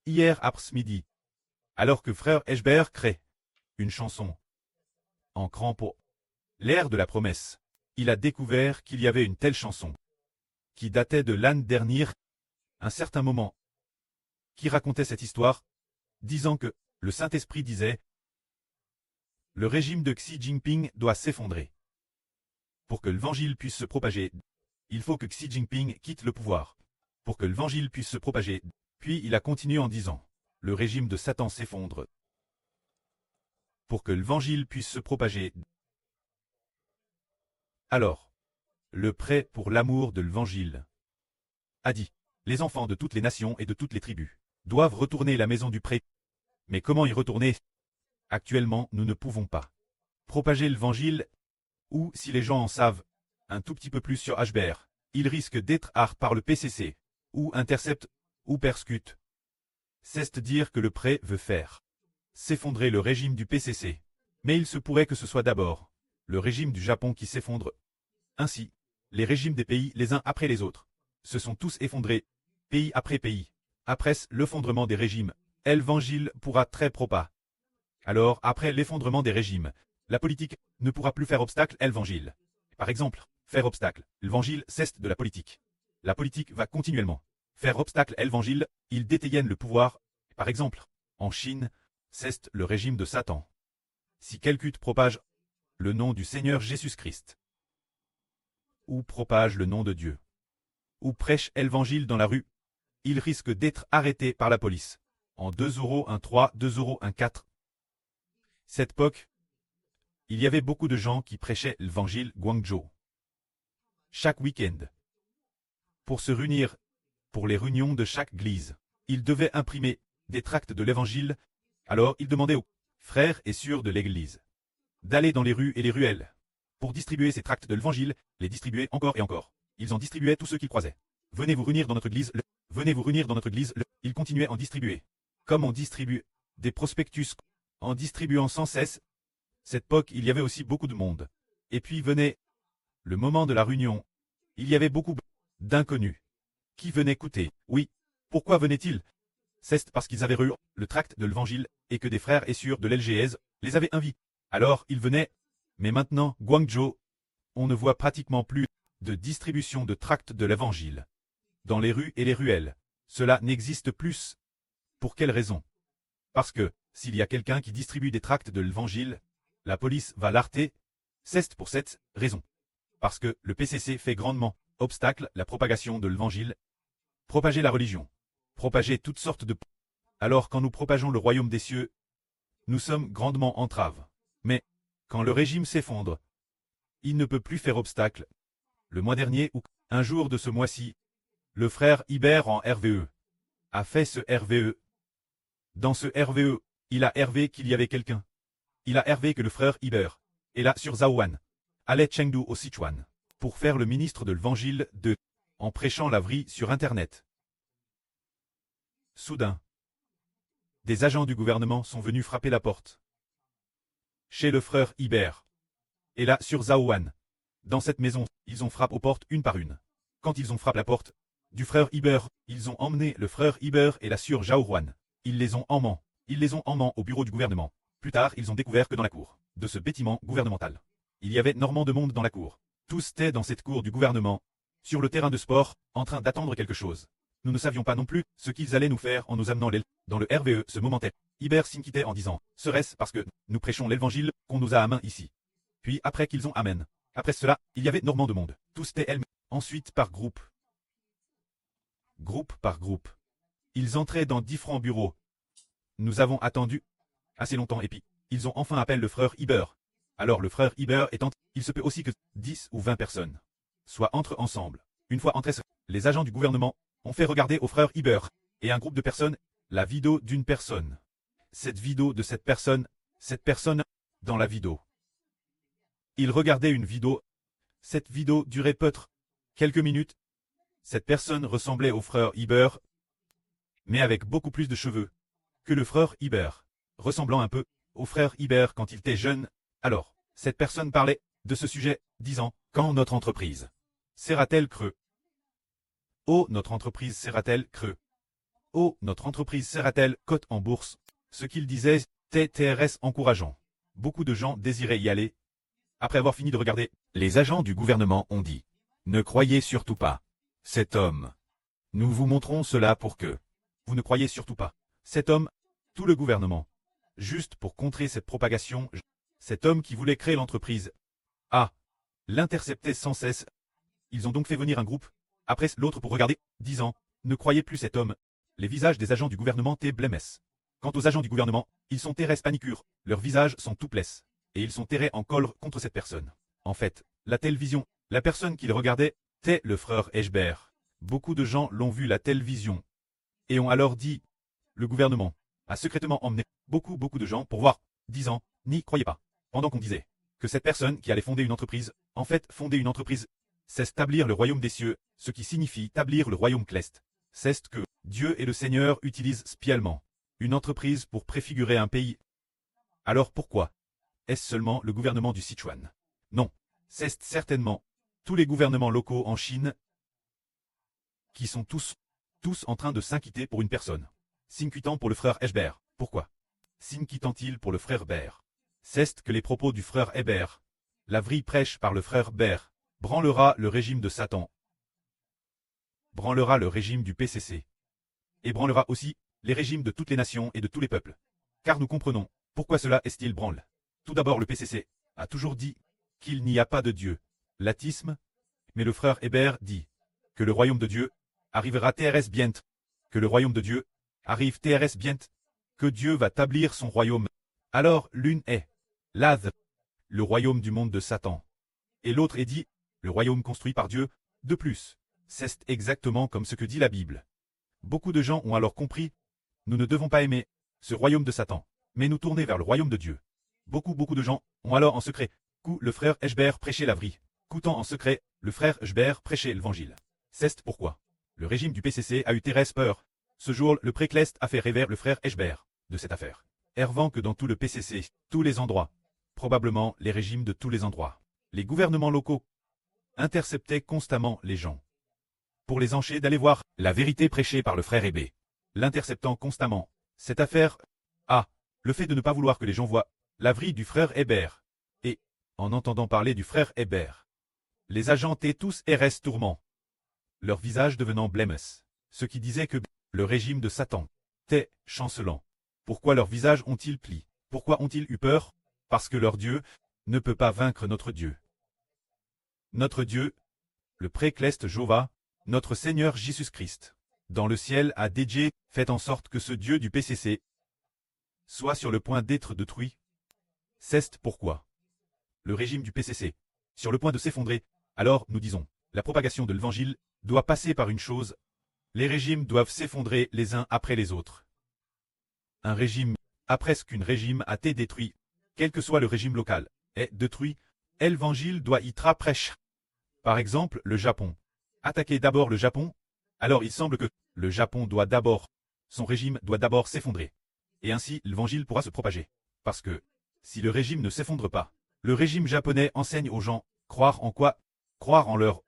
Hier après-midi, alors que frère Eschber crée une chanson en crampo, l'air de la promesse, il a découvert qu'il y avait une telle chanson qui datait de l'année dernière, un certain moment, qui racontait cette histoire, disant que le Saint-Esprit disait « Le régime de Xi Jinping doit s'effondrer. Pour que l'évangile puisse se propager, il faut que Xi Jinping quitte le pouvoir. Pour que l'évangile puisse se propager. » Puis il a continué en disant « Le régime de Satan s'effondre. Pour que l'évangile puisse se propager. » Alors, le prêtre pour l'amour de l'évangile a dit « Les enfants de toutes les nations et de toutes les tribus doivent retourner à la maison du prêtre. » Mais comment y retourner? Actuellement, nous ne pouvons pas propager l'évangile, ou si les gens en savent un tout petit peu plus sur Eschber, ils risquent d'être harcelés par le PCC, ou interceptent, ou persécutent. C'est-à-dire que le prêtre veut faire s'effondrer le régime du PCC. Mais il se pourrait que ce soit d'abord le régime du Japon qui s'effondre. Ainsi, les régimes des pays les uns après les autres se sont tous effondrés, pays après pays. Après l'effondrement des régimes, l'évangile pourra très propager. Alors, après l'effondrement des régimes, la politique ne pourra plus faire obstacle à l'évangile. Par exemple, faire obstacle, l'évangile cesse de la politique. La politique va continuellement faire obstacle à l'évangile, il détiennent le pouvoir. Par exemple, en Chine, cesse le régime de Satan. Si quelqu'un propage le nom du Seigneur Jésus-Christ, ou propage le nom de Dieu, ou prêche l'évangile dans la rue, il risque d'être arrêté par la police. En 2,13 €, 2,14 €. Cette époque, il y avait beaucoup de gens qui prêchaient l'évangile Guangzhou. Chaque week-end. Pour se réunir, pour les réunions de chaque église, ils devaient imprimer des tracts de l'évangile, alors ils demandaient aux frères et sœurs de l'église d'aller dans les rues et les ruelles pour distribuer ces tracts de l'évangile, les distribuer encore et encore. Ils en distribuaient tous ceux qu'ils croisaient. Venez vous réunir dans notre église, venez vous réunir dans notre église, Ils continuaient à en distribuer. Comme on distribue des prospectus, en distribuant sans cesse. Cette époque, il y avait aussi beaucoup de monde. Et puis venait le moment de la réunion. Il y avait beaucoup d'inconnus qui venaient écouter. Oui, pourquoi venaient-ils? C'est parce qu'ils avaient reçu le tract de l'évangile et que des frères et sœurs de l'LGS les avaient invités. Alors ils venaient. Mais maintenant, Guangzhou, on ne voit pratiquement plus de distribution de tracts de l'évangile. Dans les rues et les ruelles, cela n'existe plus. Pour quelle raison? Parce que, s'il y a quelqu'un qui distribue des tracts de l'évangile, la police va l'arrêter. C'est pour cette raison. Parce que le PCC fait grandement obstacle à la propagation de l'évangile. Propager la religion. Propager toutes sortes de... Alors quand nous propageons le royaume des cieux, nous sommes grandement entraves. Mais, quand le régime s'effondre, il ne peut plus faire obstacle. Le mois dernier ou un jour de ce mois-ci, le frère Iber en RVE a fait ce RVE. Dans ce RVE, il a hervé qu'il y avait quelqu'un. Il a hervé que le frère Iber est là sur Zaowan, allait Chengdu au Sichuan, pour faire le ministre de l'évangile de, en prêchant la vraie sur Internet. Soudain, des agents du gouvernement sont venus frapper la porte. Chez le frère Iber. Et là sur Zaowan. Dans cette maison, ils ont frappé aux portes une par une. Quand ils ont frappé la porte du frère Iber, ils ont emmené le frère Iber et la sœur Zhaohuan. Ils les ont emmenés. Ils les ont emmenés au bureau du gouvernement. Plus tard, ils ont découvert que dans la cour de ce bâtiment gouvernemental, il y avait énormément de monde dans la cour. Tous étaient dans cette cour du gouvernement, sur le terrain de sport, en train d'attendre quelque chose. Nous ne savions pas non plus ce qu'ils allaient nous faire en nous amenant dans le RVE ce moment. Iber s'inquiétait en disant, serait-ce parce que nous prêchons l'évangile qu'on nous a à main ici? Puis après qu'ils ont amen. Après cela, il y avait énormément de monde. Tous étaient elles. Ensuite par groupe. Groupe par groupe. Ils entraient dans différents bureaux. Nous avons attendu assez longtemps et puis, ils ont enfin appelé le frère Iber. Alors le frère Iber étant, il se peut aussi que 10 ou 20 personnes soient entre ensemble. Une fois entrés, les agents du gouvernement ont fait regarder au frère Iber et un groupe de personnes la vidéo d'une personne. Cette vidéo de cette personne dans la vidéo. Ils regardaient une vidéo. Cette vidéo durait peut-être quelques minutes. Cette personne ressemblait au frère Iber, mais avec beaucoup plus de cheveux que le frère Iber, ressemblant un peu au frère Iber quand il était jeune. Alors, cette personne parlait de ce sujet, disant, quand notre entreprise sera-t-elle creux? Oh, notre entreprise sera-t-elle creux? Oh, notre entreprise sera-t-elle cote en bourse? Ce qu'il disait, TRS encourageant. Beaucoup de gens désiraient y aller. Après avoir fini de regarder, les agents du gouvernement ont dit, ne croyez surtout pas. Cet homme. Nous vous montrons cela pour que. Vous ne croyez surtout pas. Cet homme, tout le gouvernement. Juste pour contrer cette propagation, cet homme qui voulait créer l'entreprise. Ah. L'interceptait sans cesse. Ils ont donc fait venir un groupe, après l'autre pour regarder, disant, ne croyez plus cet homme. Les visages des agents du gouvernement étaient blêmes. Quant aux agents du gouvernement, ils sont terres panicures, leurs visages sont tout plesses. Et ils sont terrés en colère contre cette personne. En fait, la télévision, la personne qui le regardait, était le frère Eschber. Beaucoup de gens l'ont vu la télévision. Et ont alors dit, le gouvernement a secrètement emmené beaucoup de gens pour voir, disant, n'y croyez pas. Pendant qu'on disait que cette personne qui allait fonder une entreprise, en fait fonder une entreprise, c'est établir le royaume des cieux, ce qui signifie établir le royaume céleste. C'est que Dieu et le Seigneur utilisent spécialement une entreprise pour préfigurer un pays. Alors pourquoi est-ce seulement le gouvernement du Sichuan? Non, c'est certainement tous les gouvernements locaux en Chine qui sont tous en train de s'inquiéter pour une personne. S'inquiétant pour le frère Eschber. Pourquoi s'inquiétant-il pour le frère Ber? C'est que les propos du frère Eber, la vraie prêche par le frère Ber, branlera le régime de Satan, branlera le régime du PCC, et branlera aussi les régimes de toutes les nations et de tous les peuples. Car nous comprenons pourquoi cela est-il branle. Tout d'abord le PCC a toujours dit qu'il n'y a pas de Dieu, l'athéisme, mais le frère Hébert dit que le royaume de Dieu arrivera TRS bientôt, que le royaume de Dieu arrive TRS bientôt, que Dieu va établir son royaume. Alors l'une est l'Ath, le royaume du monde de Satan, et l'autre est dit le royaume construit par Dieu. De plus, c'est exactement comme ce que dit la Bible. Beaucoup de gens ont alors compris, nous ne devons pas aimer ce royaume de Satan, mais nous tourner vers le royaume de Dieu. Beaucoup de gens ont alors en secret, le frère Eschber prêchait la vraie, coûtant en secret, le frère Eschber prêchait l'évangile. C'est pourquoi le régime du PCC a eu Thérèse peur. Ce jour, le précleste a fait rêver le frère Eschber de cette affaire. Hervant que dans tout le PCC, tous les endroits, probablement les régimes de tous les endroits, les gouvernements locaux interceptaient constamment les gens pour les empêcher d'aller voir la vérité prêchée par le frère Hébé. L'interceptant constamment. Cette affaire a le fait de ne pas vouloir que les gens voient la vrille du frère Hébert. Et, en entendant parler du frère Hébert, les agents étaient tous RS tourments, leur visage devenant blêmes, ce qui disait que le régime de Satan était chancelant. Pourquoi leurs visages ont-ils pli? Pourquoi ont-ils eu peur? Parce que leur Dieu ne peut pas vaincre notre Dieu. Notre Dieu, le précleste Jéhovah, notre Seigneur Jésus-Christ, dans le ciel a dédié, fait en sorte que ce Dieu du PCC soit sur le point d'être détruit. C'est pourquoi le régime du PCC, sur le point de s'effondrer, alors nous disons, la propagation de l'évangile doit passer par une chose, les régimes doivent s'effondrer les uns après les autres. Un régime, après ce qu'un régime a été détruit, quel que soit le régime local, est détruit, l'évangile doit y être prêché. Par exemple, le Japon. Attaquer d'abord le Japon, alors il semble que le Japon doit d'abord, son régime doit d'abord s'effondrer. Et ainsi l'évangile pourra se propager. Parce que, si le régime ne s'effondre pas, le régime japonais enseigne aux gens, croire en quoi? Croire en leur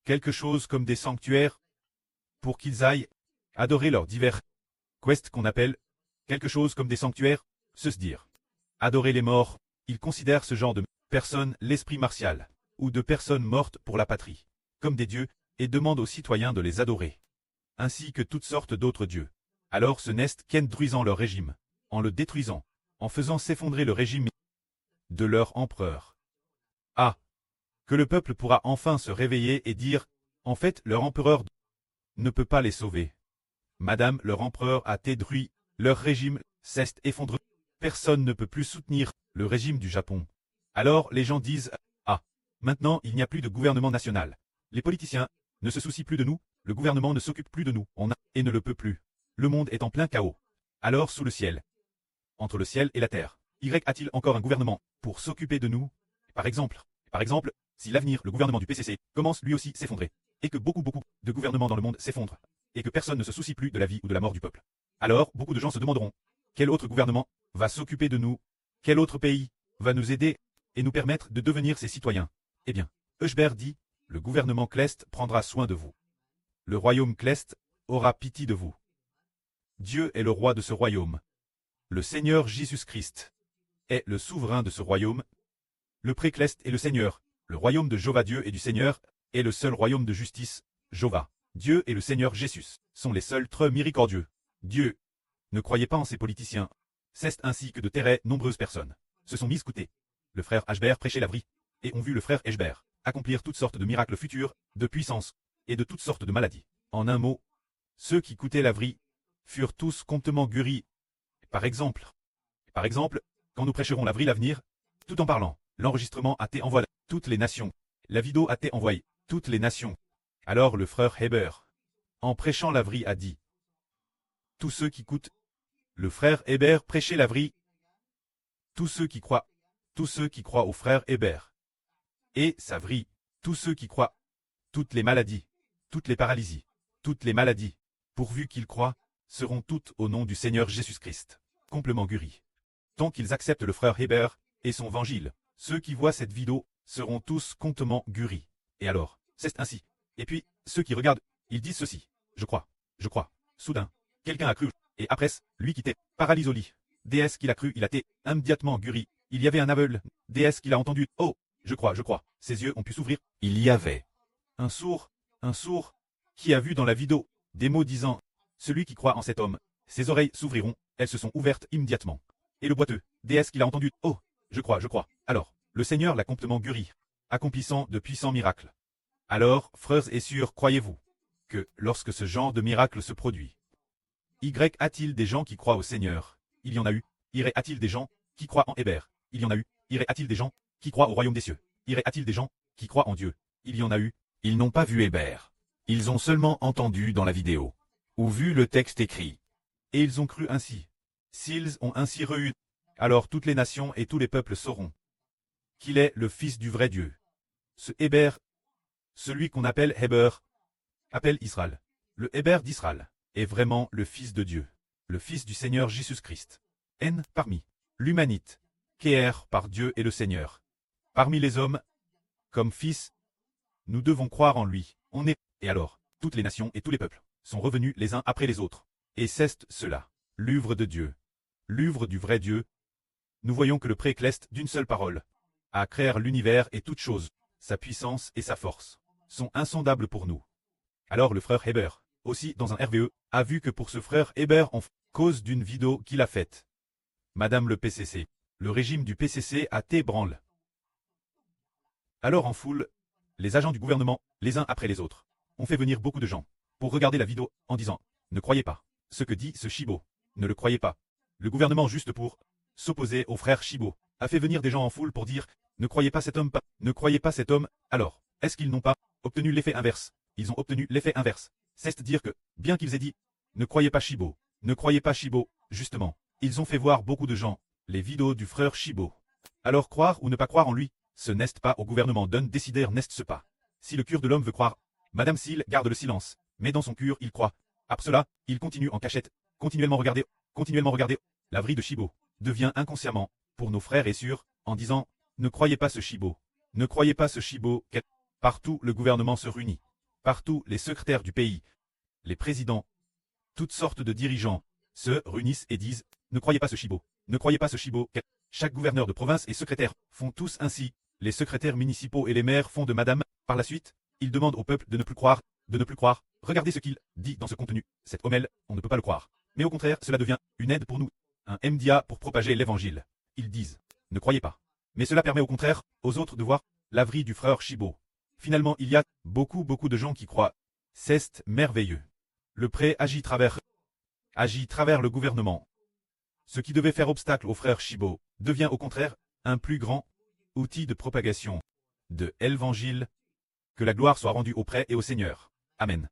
quelque chose comme des sanctuaires, pour qu'ils aillent adorer leurs divers quests qu'on appelle quelque chose comme des sanctuaires, se dire. Adorer les morts, ils considèrent ce genre de personnes l'esprit martial, ou de personnes mortes pour la patrie, comme des dieux, et demandent aux citoyens de les adorer, ainsi que toutes sortes d'autres dieux. Alors ce n'est qu'en détruisant leur régime, en le détruisant, en faisant s'effondrer le régime de leur empereur. Ah! Que le peuple pourra enfin se réveiller et dire, en fait leur empereur ne peut pas les sauver. Madame, leur empereur a détruit, leur régime s'est effondré. Personne ne peut plus soutenir le régime du Japon. Alors les gens disent, ah, maintenant il n'y a plus de gouvernement national. Les politiciens ne se soucient plus de nous, le gouvernement ne s'occupe plus de nous, on a et ne le peut plus. Le monde est en plein chaos. Alors sous le ciel, entre le ciel et la terre, Y a-t-il encore un gouvernement pour s'occuper de nous? Par exemple, si l'avenir, le gouvernement du PCC, commence lui aussi s'effondrer, et que beaucoup de gouvernements dans le monde s'effondrent, et que personne ne se soucie plus de la vie ou de la mort du peuple, alors beaucoup de gens se demanderont, quel autre gouvernement va s'occuper de nous? Quel autre pays va nous aider et nous permettre de devenir ses citoyens? Eh bien, Eschber dit, le gouvernement céleste prendra soin de vous. Le royaume céleste aura pitié de vous. Dieu est le roi de ce royaume. Le Seigneur Jésus-Christ est le souverain de ce royaume. Le Précleste est le Seigneur. Le royaume de Jéhovah Dieu et du Seigneur est le seul royaume de justice. Jéhovah, Dieu et le Seigneur Jésus sont les seuls très miséricordieux. Dieu. Ne croyez pas en ces politiciens. C'est ainsi que de très nombreuses personnes se sont mises côté. Le frère Ashbert prêchait la vraie, et ont vu le frère Ashbert accomplir toutes sortes de miracles futurs, de puissance, et de toutes sortes de maladies. En un mot, ceux qui coûtaient la vraie furent tous complètement guéris. Par exemple, quand nous prêcherons la vraie l'avenir, tout en parlant, l'enregistrement a été envoyé à toutes les nations. La vidéo a été envoyée à toutes les nations. Alors le frère Heber, en prêchant la vraie, a dit: tous ceux qui coûtent. Le frère Heber prêchait la vraie. Tous ceux qui croient au frère Heber. Et sa vraie, tous ceux qui croient, toutes les maladies, toutes les paralysies, toutes les maladies, pourvu qu'ils croient, seront toutes au nom du Seigneur Jésus-Christ, complètement guéris. Tant qu'ils acceptent le frère Heber et son évangile, ceux qui voient cette vidéo seront tous complètement guéris. Et alors, c'est ainsi. Et puis, ceux qui regardent, ils disent ceci: je crois. Soudain, quelqu'un a cru, et après, lui qui était paralysé au lit, dès qu'il a cru, il a été immédiatement guéri. Il y avait un aveugle, dès qu'il a entendu: oh, je crois. Ses yeux ont pu s'ouvrir. Il y avait un sourd, qui a vu dans la vidéo des mots disant: celui qui croit en cet homme, ses oreilles s'ouvriront, elles se sont ouvertes immédiatement. Et le boiteux, dès qu'il a entendu: oh, je crois. Alors, le Seigneur l'a complètement guéri, accomplissant de puissants miracles. Alors, frères et sœurs, croyez-vous que, lorsque ce genre de miracle se produit, a-t-il des gens qui croient au Seigneur? Il y en a eu. A-t-il des gens qui croient en Heber? Il y en a eu. A-t-il des gens qui croient au royaume des cieux? A-t-il des gens qui croient en Dieu? Il y en a eu. Ils n'ont pas vu Heber. Ils ont seulement entendu dans la vidéo, ou vu le texte écrit. Et ils ont cru ainsi. S'ils ont ainsi reçu, alors toutes les nations et tous les peuples sauront qu'il est le Fils du vrai Dieu. Ce Heber, celui qu'on appelle Heber, appelle Israël. Le Heber d'Israël est vraiment le Fils de Dieu, le Fils du Seigneur Jésus-Christ. Parmi l'humanité, créé par Dieu et le Seigneur. Parmi les hommes, comme Fils, nous devons croire en lui. Et alors, toutes les nations et tous les peuples sont revenus les uns après les autres. Et c'est cela, l'œuvre de Dieu, l'œuvre du vrai Dieu. Nous voyons que le Précleste d'une seule parole, à créer l'univers et toutes choses, sa puissance et sa force, sont insondables pour nous. Alors le frère Heber, aussi dans un RVE, a vu que pour ce frère Heber en cause d'une vidéo qu'il a faite, Madame le PCC, le régime du PCC a été branle. Alors en foule, les agents du gouvernement, les uns après les autres, ont fait venir beaucoup de gens pour regarder la vidéo en disant: ne croyez pas ce que dit ce Chibo, ne le croyez pas. Le gouvernement, juste pour s'opposer au frère Chibo, a fait venir des gens en foule pour dire: ne croyez pas cet homme, ne croyez pas cet homme. Alors, est-ce qu'ils n'ont pas obtenu l'effet inverse? Ils ont obtenu l'effet inverse. C'est-à-dire que, bien qu'ils aient dit: ne croyez pas Chibo, justement, ils ont fait voir beaucoup de gens les vidéos du frère Chibo. Alors croire ou ne pas croire en lui, ce n'est pas au gouvernement de décider, n'est-ce pas? Si le cœur de l'homme veut croire, Madame Seal garde le silence, mais dans son cœur il croit. Après cela, il continue en cachette, continuellement regarder. La vraie de Chibo devient inconsciemment, pour nos frères et sœurs, en disant: ne croyez pas ce Chibo, ne croyez pas ce Chibo. Partout le gouvernement se réunit, partout les secrétaires du pays, les présidents, toutes sortes de dirigeants, se réunissent et disent: ne croyez pas ce Chibo, ne croyez pas ce Chibo. Chaque gouverneur de province et secrétaire font tous ainsi, les secrétaires municipaux et les maires font de madame. Par la suite, ils demandent au peuple de ne plus croire, regardez ce qu'il dit dans ce contenu, cet homel, on ne peut pas le croire. Mais au contraire, cela devient une aide pour nous, un MDA pour propager l'évangile. Ils disent: ne croyez pas. Mais cela permet au contraire aux autres de voir la vraie du frère Chibo. Finalement, il y a beaucoup de gens qui croient. C'est merveilleux. Le prêt agit travers le gouvernement. Ce qui devait faire obstacle au frère Chibo devient au contraire un plus grand outil de propagation de l'évangile. Que la gloire soit rendue au prêtre et au Seigneur. Amen.